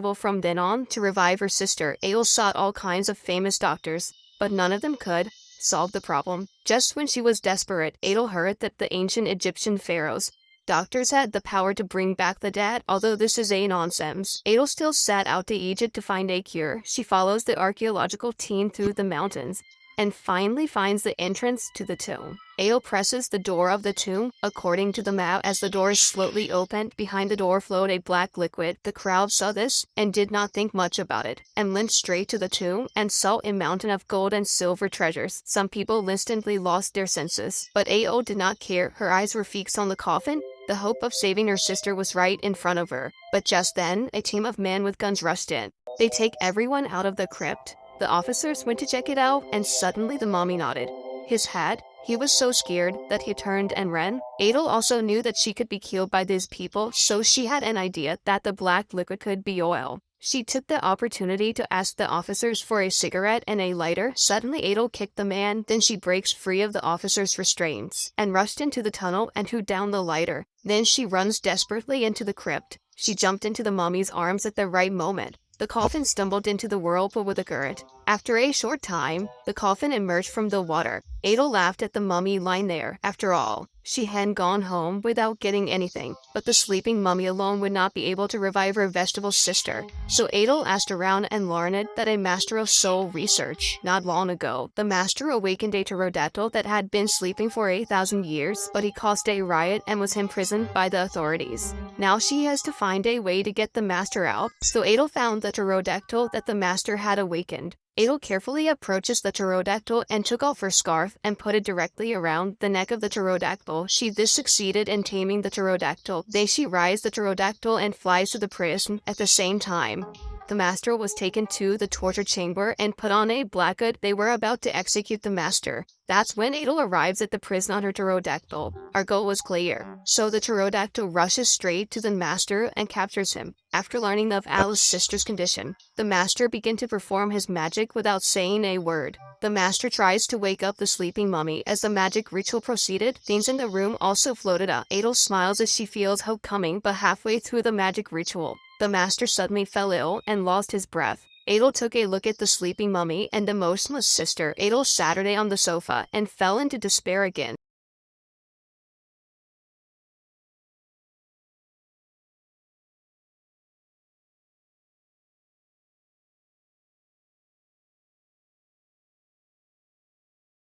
From then on, to revive her sister, Adel sought all kinds of famous doctors, but none of them could solve the problem. Just when she was desperate, Adel heard that the ancient Egyptian pharaohs doctors had the power to bring back the dead. Although this is a nonsense, Adel still set out to Egypt to find a cure. She follows the archaeological team through the mountains and finally finds the entrance to the tomb. Adel presses the door of the tomb according to the map. As the door is slowly opened, behind the door flowed a black liquid. The crowd saw this and did not think much about it, and went straight to the tomb and saw a mountain of gold and silver treasures. Some people instantly lost their senses, but Adel did not care. Her eyes were fixed on the coffin. The hope of saving her sister was right in front of her. But just then, a team of men with guns rushed in. They take everyone out of the crypt. The officers went to check it out, and suddenly the mummy nodded his head. He was so scared that he turned and ran. Adel also knew that she could be killed by these people, so she had an idea that the black liquid could be oil. She took the opportunity to ask the officers for a cigarette and a lighter. Suddenly Adel kicked the man, then she breaks free of the officers' restraints and rushed into the tunnel and threw down the lighter. Then she runs desperately into the crypt. She jumped into the mummy's arms at the right moment. The coffin stumbled into the whirlpool with a current. After a short time, the coffin emerged from the water. Adel laughed at the mummy lying there. After all, she had gone home without getting anything, but the sleeping mummy alone would not be able to revive her vegetable sister. So Adel asked around and learned that a master of soul research. Not long ago, the master awakened a pterodactyl that had been sleeping for 1,000 years, but he caused a riot and was imprisoned by the authorities. Now she has to find a way to get the master out. So Adel found the pterodactyl that the master had awakened. Adel carefully approaches the pterodactyl and took off her scarf and put it directly around the neck of the pterodactyl. She thus succeeded in taming the pterodactyl. Then she rides the pterodactyl and flies to the prison. At the same time, the master was taken to the torture chamber and put on a black hood. They were about to execute the master. That's when Adel arrives at the prison on her pterodactyl. Our goal was clear, so the pterodactyl rushes straight to the master and captures him. After learning of Alice's sister's condition, the master began to perform his magic without saying a word. The master tries to wake up the sleeping mummy. As the magic ritual proceeded, things in the room also floated up. Adel smiles as she feels hope coming, but halfway through the magic ritual, the master suddenly fell ill and lost his breath. Adel took a look at the sleeping mummy and the motionless sister. Adel sat on the sofa and fell into despair again.